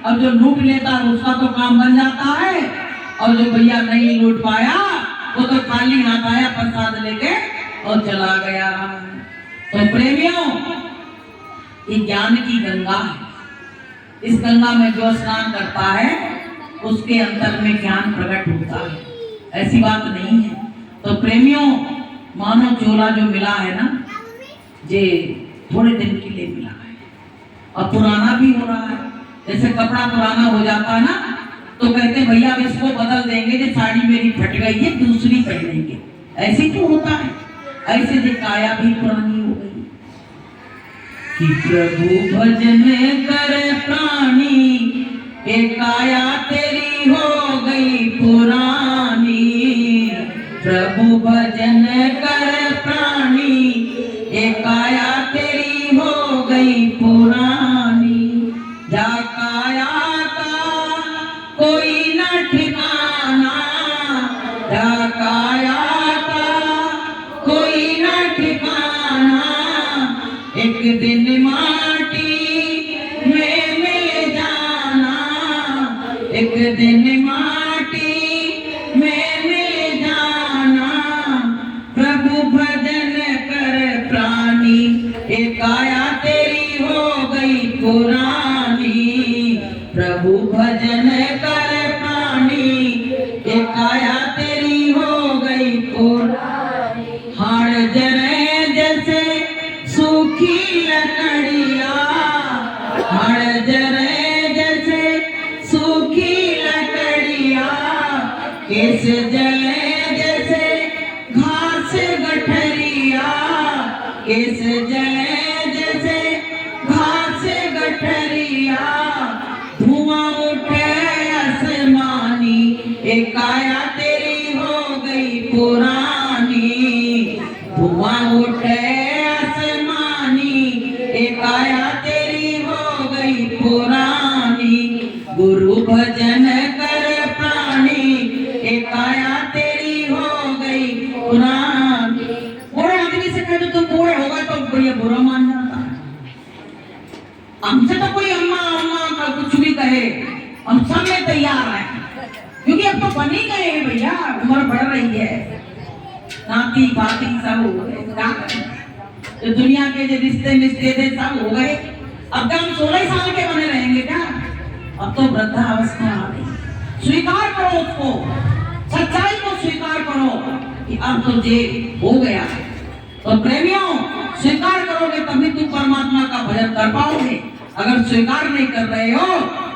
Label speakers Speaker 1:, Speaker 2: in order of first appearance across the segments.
Speaker 1: अब जो लूट लेता है उसका तो काम बन जाता है, और जो भैया नहीं लूट पाया वो तो खाली हाथ आया प्रसाद लेके और चला गया। तो प्रेमियों, ये ज्ञान की गंगा है। इस गंगा में जो स्नान करता है उसके अंतर में ज्ञान प्रकट होता है, ऐसी बात नहीं है। तो प्रेमियों, मानो चोला जो मिला है ना, ये थोड़े दिन के लिए मिला है और पुराना भी हो रहा है। जैसे कपड़ा पुराना हो जाता है ना, तो कहते भैया अब इसको बदल देंगे, जो साड़ी मेरी फट गई है दूसरी पहनेंगे। ऐसे क्यों होता है? ऐसे जो काया भी पुरानी हो गई कि प्रभु भजन कर प्राणी, ये काया तेरी हो गई पुरानी। प्रभु भजन कर प्राणी, ये काया तेरी हो गई पुरानी। जा काया का कोई न ठिकाना, जा काया का कोई न ठिकाना। एक दिन माटी में मिल जाना, एक दिन माटी में मिल जाना। प्रभु भजन कर प्राणी, ये काया तेरी हो गई पुरानी। प्रभु भजन कर प्राणी, ये काया तेरी हो गई पुरानी। हाड़ जरे जैसे सूखी लकड़िया, हाड़ जरे जैसे सूखी लकड़िया। केस जले जैसे घास गठरिया, केस जले जैसे घास गठरिया। धुआं उठे आसमानी, ये काया तेरी हो गई पुरानी। धुआं उठे आसमानी, ये काया तेरी हो गई पुरानी। गुरु भजन कर प्राणी, ये काया तेरी हो गई पुरानी। बूढ़े आदमी से कह दो तुम बूढ़े हो गए तो ये बुरा मान जाता है। हमसे तो कोई अम्मा अम्मा का कुछ भी कहे, हम सब में तैयार हैं, क्योंकि अब तो बन ही गए हैं भैया, उम्र बढ़ रही है, नाती पाती सब हो गए, तो दुनिया के जो रिश्ते मिश्ते थे सब हो गए। अब क्या हम 16 साल के बने रहेंगे क्या? अब तो वृद्धावस्था आ गई। स्वीकार करो उसको, सच्चाई को स्वीकार करो कि अब तो ये हो गया। तो प्रेमियों, स्वीकार करोगे तभी तुम परमात्मा का भजन कर पाओगे। अगर स्वीकार नहीं कर रहे हो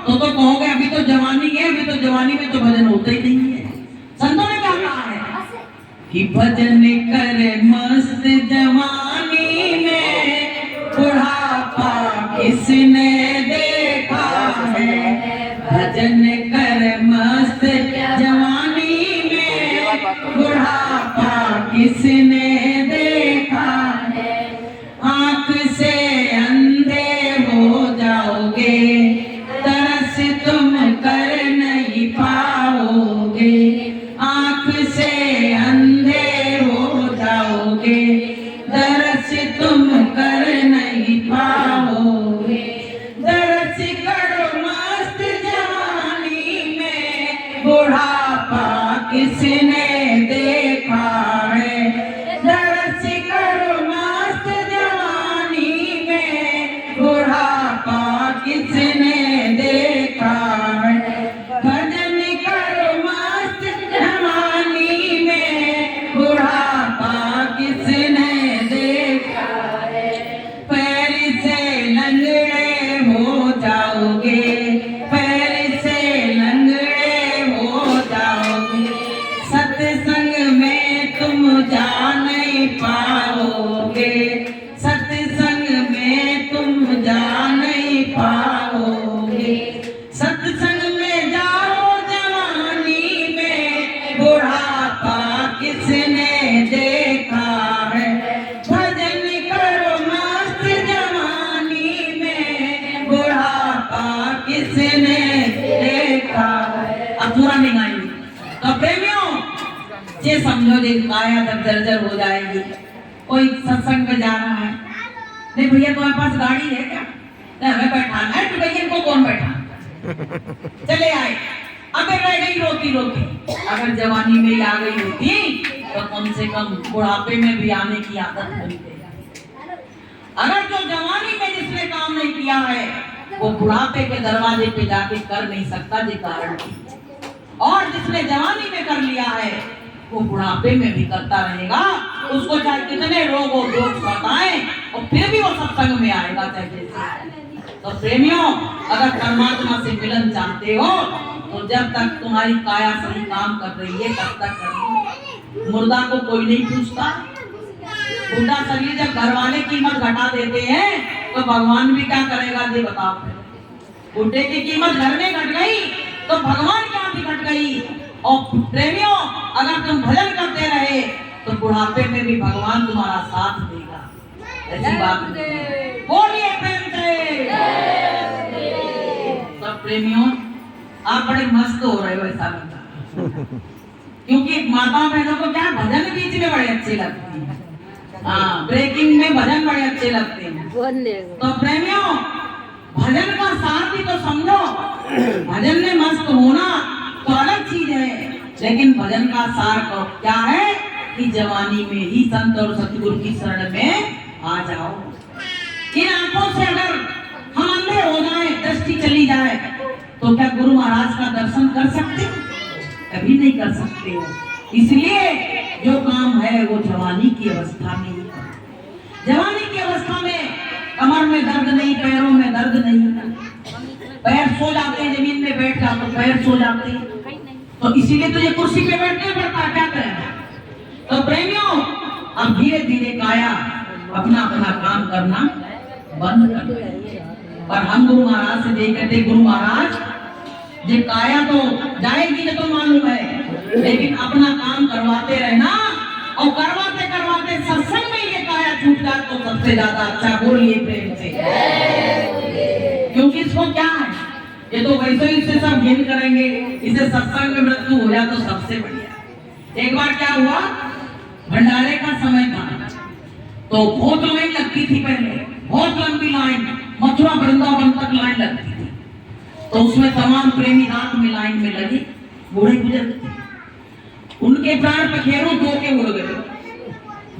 Speaker 1: तो कहोगे अभी तो जवानी है, अभी तो जवानी में तो भजन होता ही नहीं है। संतों ने क्या कहा है कि भजन करे मस्त जवानी में, बुढ़ापा किसने देखा है। भजन करे मस्त जवानी में, बुढ़ापा किसने देखा है। आंख से अंधे हो जाओगे, तरस तुम कर नहीं पाओगे। आंख से अंधे हो जाओगे, तरस तुम कर नहीं पाओगे। तरस करो मस्त जवानी में, बुढ़ापा किसने देखा है। तरस करो मस्त जवानी में, बुढ़ापा किसने देखा है। भजन करो मस्त जवानी में, बुढ़ापा किसने देखा है। पैर से लंगड़े हो जाओगे, पैर से लंगड़े हो जाओगे। सत्संग में तुम जा नहीं पाओगे, सत्संग में तुम जा नहीं पाओगे। सत्संग में जाओ जवानी में, बुढ़ापा किसने देखा है। भजन करो मस्त जवानी में, बुढ़ापा किसने देखा है। अब पूरा नहीं गाएंगे। तो प्रेमियों, ये समझो जे काया जब जर्जर हो जाएगी। कोई सत्संग में जा रहा है, नहीं भैया तुम्हारे पास गाड़ी है क्या? नहीं हमें बैठाना है, तो भैया इनको कौन बैठा? चले आए। अब रह गई रोती रोती। अगर जवानी में ही आ गई होती तो कम से कम बुढ़ापे में भी आने की आदत बन गई। अगर जो जवानी में जिसने काम नहीं किया है वो बुढ़ापे के दरवाजे पे जाके कर नहीं सकता जी कारण की। और जिसने जवानी में कर लिया है वो बुढ़ापे में भी करता रहेगा। उसको चाहे कितने रोग और दोष बताएं और फिर भी वो सत्संग में आएगा चाहे। तो प्रेमियों, अगर परमात्मा से मिलन चाहते हो तो जब तक तुम्हारी काया सही काम कर रही है तब तक करो। मुर्दा को कोई नहीं पूछता। बूढ़ा शरीर जब घर वाले कीमत घटा देते हैं तो भगवान भी क्या करेगा ये बताओ। बूढ़े की कीमत घर में घट गई तो भगवान क्या भी घट गई। और प्रेमियों, अगर तुम भजन करते रहे तो बुढ़ापे में भी भगवान तुम्हारा साथ देगा। ऐसी बात नहीं। बोलिए प्रेम से। सब प्रेमियों, आप बड़े मस्त हो रहे हो ऐसा लगता। क्योंकि माता बहनों को क्या भजन बीच में बड़े अच्छे लगते हैं। हाँ, ब्रेकिंग में भजन बड़े अच्छे लगते हैं। तो प्रेमियों, भजन का सार भी तो समझो। भजन में मस्त होना तो अलग चीज है, लेकिन भजन का सार तो क्या है कि जवानी में ही संत और सतगुरु की शरण में आ जाओ। इन आंखों से अगर हम अंधे हो जाए, दृष्टि चली जाए, तो क्या गुरु महाराज का दर्शन कर सकते? कभी नहीं कर सकते हो। इसलिए जो काम है वो जवानी की अवस्था में ही करो। जवानी की अवस्था में कमर में दर्द नहीं, पैरों में दर्द नहीं, पैर सो जाते हैं, जमीन में बैठ जाओ तो पैर सो जाते हैं। तो इसीलिए तो ये कुर्सी पे बैठने पड़ता, क्या करें। तो प्रेमियों, अब धीरे धीरे काया अपना अपना काम करना बंद कर दे। और हम गुरु महाराज से यही कहते, गुरु महाराज ये काया तो जाएगी ना तो मालूम है, लेकिन अपना काम करवाते रहना। और करवाते करवाते सत्संग में ये काया छूट जाए तो सबसे ज्यादा अच्छा। बोलिए प्रेम से। क्योंकि इसको क्या है, ये तो वैसे ही इससे सब घेन करेंगे, इसे सत्संग में मृत्यु हो जाए तो सबसे बढ़िया। एक बार क्या हुआ, भंडारे का समय था तो बहुत लाइन लगती थी। पहले बहुत लंबी लाइन, मथुरा वृंदावन तक लाइन लगती थी। तो उसमें तमाम प्रेमी रात में लाइन में लगे, बूढ़े बुजुर्ग थे। उनके प्राण पखेरु दो के उड़ गए।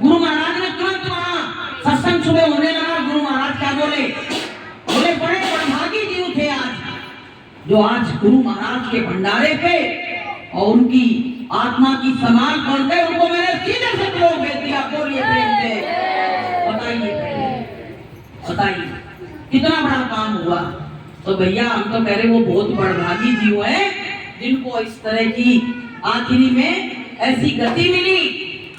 Speaker 1: गुरु महाराज ने तुरंत वहां सत्संग सुबह होने लगा। गुरु महाराज क्या बोले, बोले बड़े बड़भागी जीव थे आज जो आज गुरु महाराज के भंडारे पे और उनकी आत्मा की समाल कर गए, उनको मैंने सीधे से लोग भेज दिया। बोलिए प्रेम से। बताइए कितना बड़ा काम हुआ। तो भैया हम तो कह रहे वो बहुत बड़भागी जीव है जिनको इस तरह की आखिरी में ऐसी गति मिली।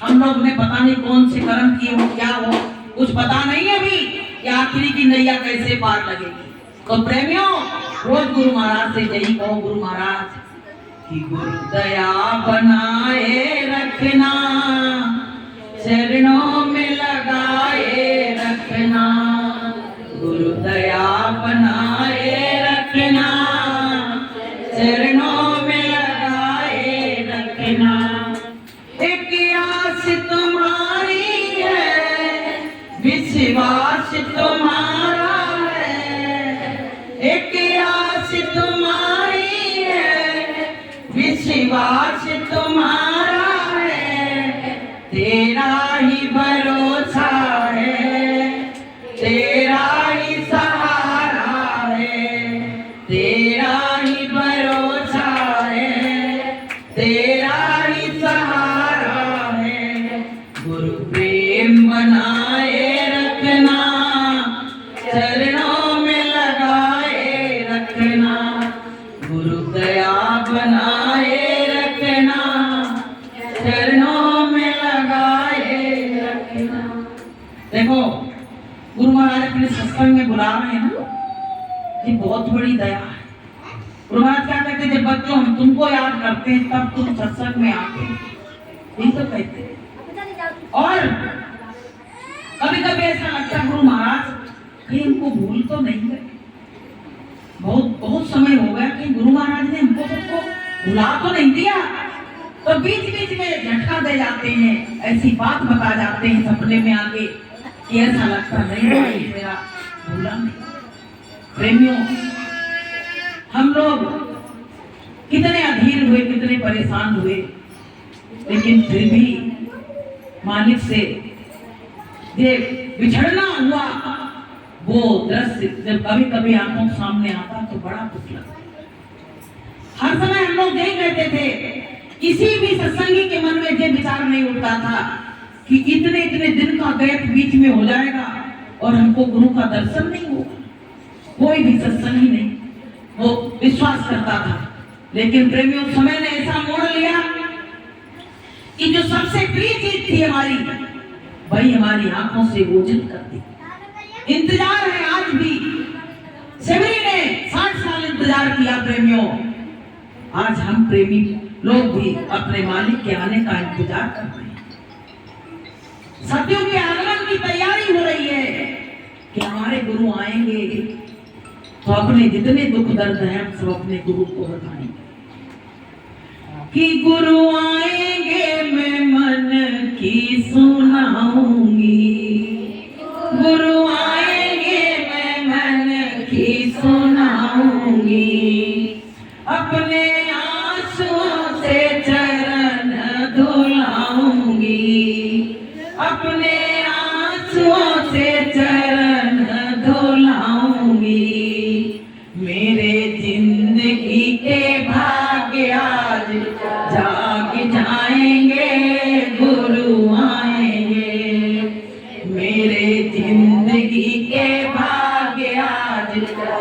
Speaker 1: हम लोग ने पता नहीं कौन से कर्म किए हो, क्या हो, कुछ पता नहीं है अभी कि आखिरी की नैया कैसे पार लगेगी। तो प्रेमियों, रोज गुरु महाराज से यही कहो, गुरु महाराज कि गुरु दया बनाए रखना, चरणों में लगाए रखना। गुरु दया बनाए रखना, चरणों में लगाए रखना। एक आस तुम्हारी है, विश्वास तुम्हारा है। एक आस तुम्हारी है, विश्वास तुम्हारा है। तेरा ही भरोसा है, तेरा ही सहारा है। तेरा ही भरोसा है, तेरा ही सहारा है। गुरु प्रेम बनाए रखना, चरणों में लगाए रखना। गुरु दया बनाए रखना, चरणों में लगाए रखना। देखो गुरु महाराज अपने सत्संग में बुला रहे हैं ना, ये बहुत बड़ी दया है। गुरु महाराज क्या कहते हैं, जब बच्चों हम तुमको याद करते हैं तब तुम सत्संग में आते हैं, यही तो कहते हैं। और कभी कभी ऐसा लगता है गुरु महाराज कहीं हमको भूल तो नहीं गए। बहुत समय हो गया कि गुरु महाराज ने हमको सबको भुला तो नहीं दिया। तो बीच बीच में झटका दे जाते हैं, ऐसी बात बता जाते हैं सपने में आके कि ऐसा लगता नहीं मेरा भूला नहीं। प्रेमियों, हम लोग कितने अधीर हुए, कितने परेशान हुए, लेकिन फिर भी मालिक से बिछड़ना हुआ वो दृश्य जब कभी कभी आंखों के सामने आता तो बड़ा दुख लगता। हर समय हम लोग देख लेते थे, किसी भी सत्संगी के मन में ये विचार नहीं उठता था कि इतने इतने दिन का गैप बीच में हो जाएगा और हमको गुरु का दर्शन नहीं होगा। कोई भी सत्संगी नहीं वो विश्वास करता था, लेकिन प्रेमियों समय ने ऐसा मोड़ लिया कि जो सबसे प्रिय चीज थी हमारी, वही हमारी आंखों से ओझल कर दी। इंतजार है आज भी। शिवरी ने 60 साल इंतजार किया प्रेमियों। आज हम प्रेमी लोग भी अपने मालिक के आने का इंतजार कर रहे हैं। सत्यों के आगमन की तैयारी हो रही है कि हमारे गुरु आएंगे तो अपने जितने दुख दर्द हैं हम सब अपने गुरु को बताएंगे कि गुरु आएंगे मैं मन की सुनाऊंगी, गुरु आएंगे मैं मन की सुनाऊंगी, अपने आंसुओं से चरण धुलाऊंगी, अपने आंसुओं से चरण धुलाऊंगी। मेरे जिंदगी के भाग्य आज जाग जाएंगे, गुरु आएंगे। मेरे जिंदगी के भाग्य आज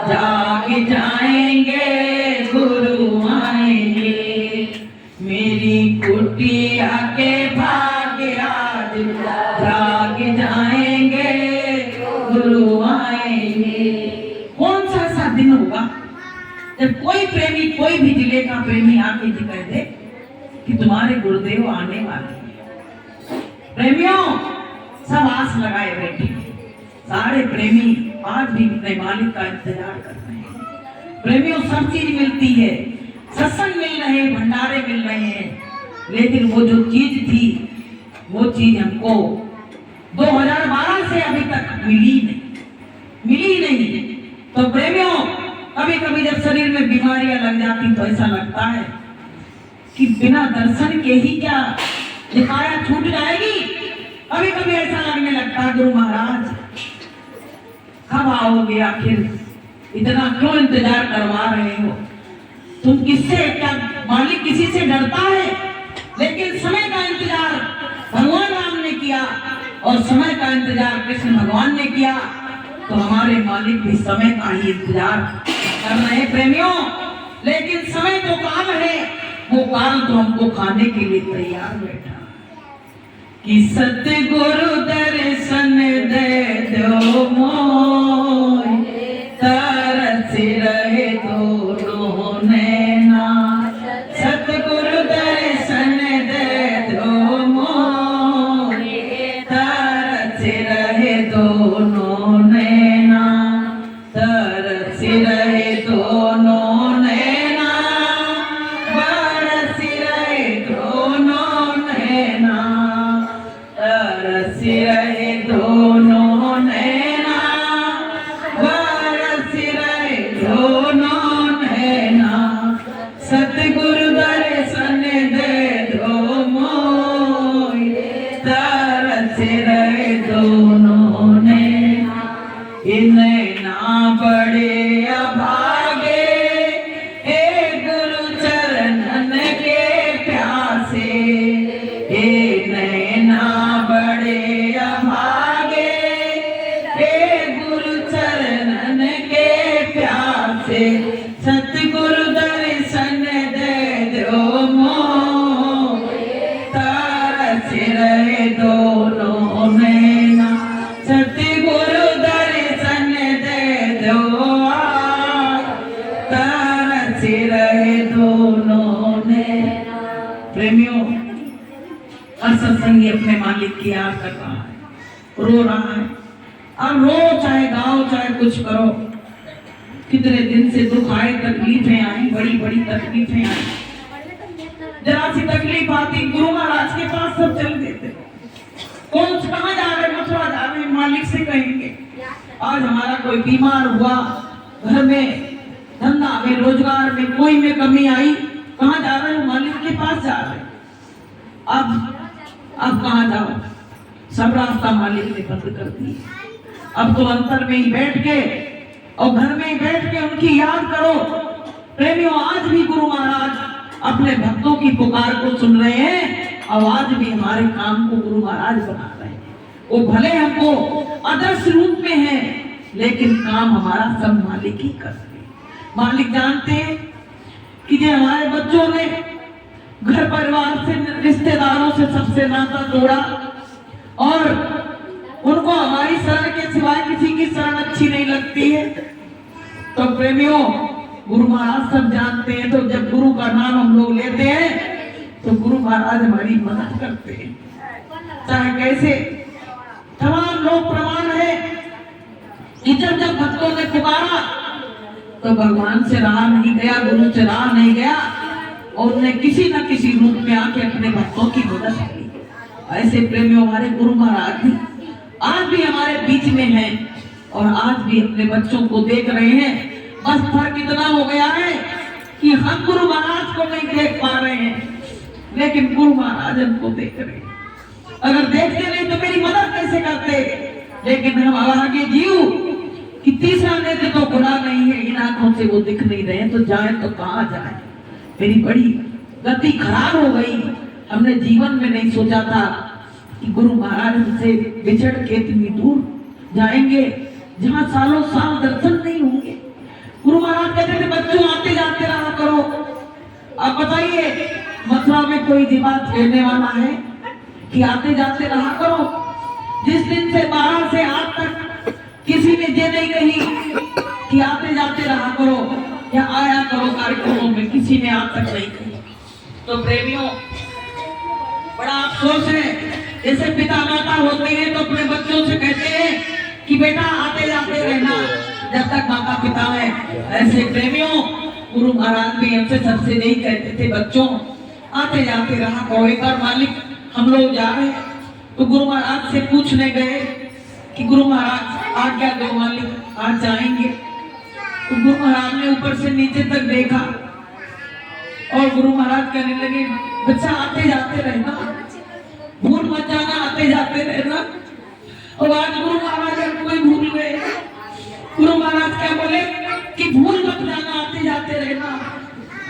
Speaker 1: जाग जाएंगे, गुरु आएंगे। मेरी कुटिया के भाग्य आज जाग जाएंगे, गुरु आएंगे। कौन सा ऐसा दिन होगा जब कोई प्रेमी, कोई भी जिले का प्रेमी आके जी कह दे कि तुम्हारे गुरुदेव आने वाले हैं। प्रेमियों सब आस लगाए बैठे, सारे प्रेमी आज भी अपने मालिक का इंतजार कर रहे हैं। प्रेमियों सब चीज मिलती है, सत्संग मिल रहे हैं, भंडारे मिल रहे हैं, लेकिन वो जो चीज थी वो चीज हमको 2012 से अभी तक मिली नहीं। तो प्रेमियों कभी कभी जब शरीर में बीमारियां लग जाती तो ऐसा लगता है कि बिना दर्शन के ही क्या दिखाया छूट जाएगी। कभी कभी ऐसा लगने लगता है गुरु महाराज कब आओगे, आखिर इतना क्यों इंतजार करवा रहे हो, तुम किससे, क्या मालिक किसी से डरता है? लेकिन समय का इंतजार भगवान राम ने किया और समय का इंतजार कृष्ण भगवान ने किया, तो हमारे मालिक भी समय का ही इंतजार कर रहे हैं प्रेमियों। लेकिन समय तो काल है, वो काल तो हमको खाने के लिए तैयार बैठा कि सतगुरु दर्शन दे दो मोय, तरस रहे दोनों नैना। सतगुरु दर्शन दे दो मोय, तरस रहे दोनों नैना, तरस रहे दोनों नैना, बरस रहे दोनों नैना, तरस रहे दोनों नैना, बरस रहे दोनों नैना। सतगुरु दर्शन दे दो मोय, तरस रहे दोनों नैना। नैना बड़े अभागे ए गुरु चरणन के प्यासे, ए नैना बड़े अभागे ए गुरु चरणन के प्यासे। सतगुरु दर्शन दे दो मोय, तरस रहे दोनों नैना। सतगुरु दर्शन दे दो आज, तरस रहे दोनों नैना। प्रेमियों हर सत्संगी अपने मालिक की याद कर रहा है, रो रहा है। अब रो चाहे गाओ चाहे कुछ करो, कितने दिन से दुख आए, तकलीफें आई, बड़ी बड़ी तकलीफें आई। जरा सी तकलीफ आती गुरु महाराज के पास सब चल देते, कौन कहाँ जा रहे, मथुरा जा रहे, मालिक से कहेंगे। आज हमारा कोई बीमार हुआ, घर में धंधा में, रोजगार में, कोई में कमी आई, कहाँ जा रहे हो? मालिक के पास जा रहे हैं। अब कहाँ जाओ? सब रास्ता मालिक ने बंद कर दिया। अब तो अंतर में ही बैठ के और घर में ही बैठ के उनकी याद करो। प्रेमियों, आज भी गुरु महाराज अपने भक्तों की पुकार को सुन रहे हैं और आज भी हमारे काम को गुरु महाराज बना रहे हैं। वो भले हमको आदर्श रूप में है, लेकिन काम हमारा सब मालिक ही करते हैं। मालिक जानते हैं कि ये हमारे बच्चों ने घर परिवार से, रिश्तेदारों से सबसे नाता तोड़ा और उनको हमारी शरण के सिवाय किसी की शरण अच्छी नहीं लगती है। तो प्रेमियों, गुरु महाराज सब जानते हैं। तो जब गुरु का नाम हम लोग लेते हैं तो गुरु महाराज हमारी मदद करते हैं। चाहे कैसे, तमाम लोग प्रमाण है कि जब जब भक्तों ने पुकारा तो भगवान से रहा नहीं गया, गुरु से रहा नहीं गया और उन्होंने किसी न किसी रूप में आके अपने भक्तों की मदद की। ऐसे प्रेमियों, हमारे गुरु महाराज भी आज भी हमारे बीच में हैं और आज भी अपने बच्चों को देख रहे हैं। बस फर्क इतना हो गया है कि हम गुरु महाराज को नहीं देख पा रहे हैं, लेकिन गुरु महाराज हमको देख रहे हैं। अगर देखते नहीं तो मेरी मदद कैसे करते? लेकिन हम आगे जीव कि तीसरा नेत्र तो खुला नहीं है, इन आंखों से वो दिख नहीं रहे, तो जाए तो कहाँ जाए? मेरी बड़ी गति खराब हो गई। हमने जीवन में नहीं सोचा था कि गुरु महाराज से बिछड़ के इतनी दूर जाएंगे जहाँ सालों साल दर्शन नहीं होंगे। गुरु महाराज कहते थे बच्चों आते जाते रहा करो। अब बताइए, मथुरा में कोई दिमाग कहने वाला है कि आते जाते रहा करो? जिस दिन से 12 से आज तक किसी ने ये नहीं कही कि आते जाते रहा करो या आया करो कार्यक्रमों में, किसी ने आज तक नहीं कही। तो प्रेमियों, बड़ा अफसोस है, जैसे पिता माता होते हैं तो अपने बच्चों से कहते हैं कि बेटा आते जाते रहना जब तक माता पिता है। ऐसे प्रेमियों, गुरु महाराज भी हमसे सबसे यही कहते थे, बच्चों आते जाते रहा करो। एक बार मालिक हम लोग जा रहे हैं तो गुरु महाराज से पूछने गए कि गुरु महाराज आज्ञा दो मालिक, आज जाएंगे। तो गुरु महाराज ने ऊपर से नीचे तक देखा और गुरु महाराज कहने लगे, बच्चा आते जाते रहना, भूल मत जाना, आते जाते रहना। और आज गुरु महाराज कोई भूल गए। गुरु महाराज क्या बोले कि भूल मत जाना, आते जाते रहना।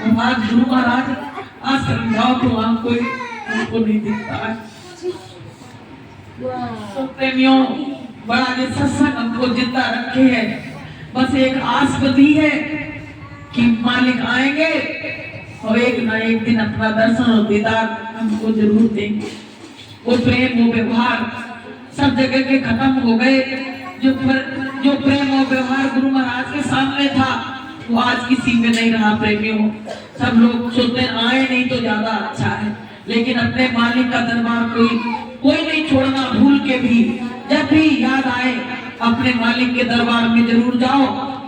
Speaker 1: और आज गुरु महाराज आज समझाओ तो वहां कोई उनको नहीं दिखता है। तो प्रेमियों, बड़ा ये सत्संग हमको जिंदा रखे है। बस एक आस बंधी है कि मालिक आएंगे और एक ना एक दिन अपना दर्शन और दीदार हमको जरूर देंगे। वो प्रेम, वो व्यवहार सब जगह के खत्म हो गए। जो प्रेम और व्यवहार गुरु महाराज के सामने था वो आज किसी में नहीं रहा। प्रेमियों, सब लोग सोचते आए नहीं तो ज्यादा अच्छा है, लेकिन अपने मालिक का दरबार कोई नहीं छोड़ना। भूल के भी जब भी याद आए अपने मालिक के दरबार में जरूर जाओ।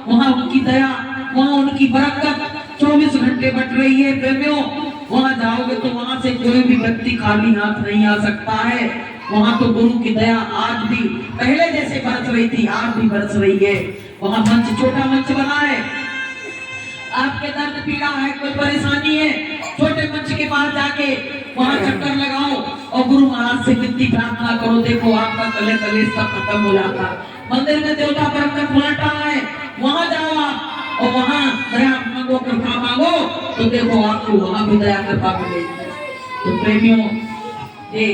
Speaker 1: वहाँ उनकी दया, वहाँ उनकी बरकत 24 घंटे बट रही है। प्रेमियों, वहाँ जाओगे तो वहाँ से कोई भी व्यक्ति खाली हाथ नहीं आ सकता है। वहाँ तो गुरु की दया आज भी पहले जैसे बरस रही थी, आज भी बरस रही है। वहाँ मंच, छोटा मंच बना है। आपके दर्द पीड़ा है, कोई परेशानी है, छोटे मंच के पास जाके वहाँ चक्कर लगाओ और गुरु महाराज से विनती प्रार्थना करो। देखो आपका कले कले सब खत्म हो जाता। मंदिर में देवता बरकत बांटा है, वहाँ जाओ आप और वहाँ दया मांगो, कृपा मांगो, तो देखो आपको वहाँ भी दया कृपा मिलेगी। तो प्रेमियों, ये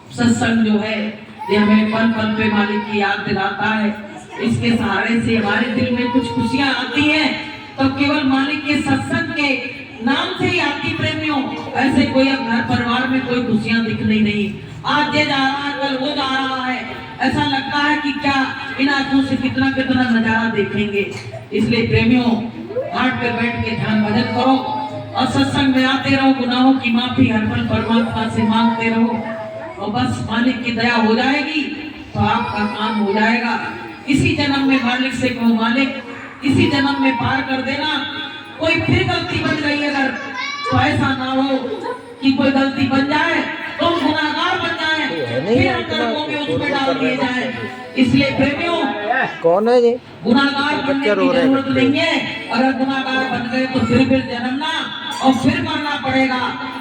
Speaker 1: सत्संग जो है ये हमें पल पल पे मालिक की याद दिलाता है। इसके सहारे से हमारे दिल में कुछ खुशियाँ आती हैं तो केवल मालिक के सत्संग के नाम से ही आती। प्रेमियों, ऐसे कोई अब घर परिवार में कोई खुशियाँ दिखनी नहीं। आज ये जा रहा है, कल वो जा रहा है, ऐसा लगता है कि क्या इन आंखों से कितना कितना नजारा देखेंगे। इसलिए प्रेमियों, घाट पे बैठ के ध्यान भजन करो और सत्संग में आते रहो। गुनाहों की माफी हर पल परमात्मा से मांगते रहो और बस मालिक की दया हो जाएगी तो आपका काम हो जाएगा। इसी जन्म में मालिक से कहो, मालिक इसी जन्म में पार कर देना। कोई फिर गलती बन गई अगर तो ऐसा ना हो कि कोई गलती बन जाए तो गुनाहगार बन जाए, फिर हम नरकों में उसमें डाल दिए जाए। इसलिए प्रेमियों,
Speaker 2: कौन है जी?
Speaker 1: गुनाहगार बनने की जरूरत नहीं है। अगर गुनाहगार बन गए तो फिर जन्मना और फिर मरना पड़ेगा।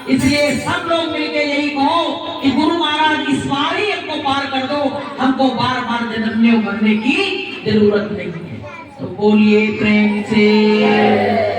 Speaker 1: इसलिए सब लोग मिलके यही कहो कि गुरु महाराज इस बार ही हमको पार कर दो, हमको बार बार जन्मने मरने की जरूरत नहीं है। तो बोलिए प्रेम से।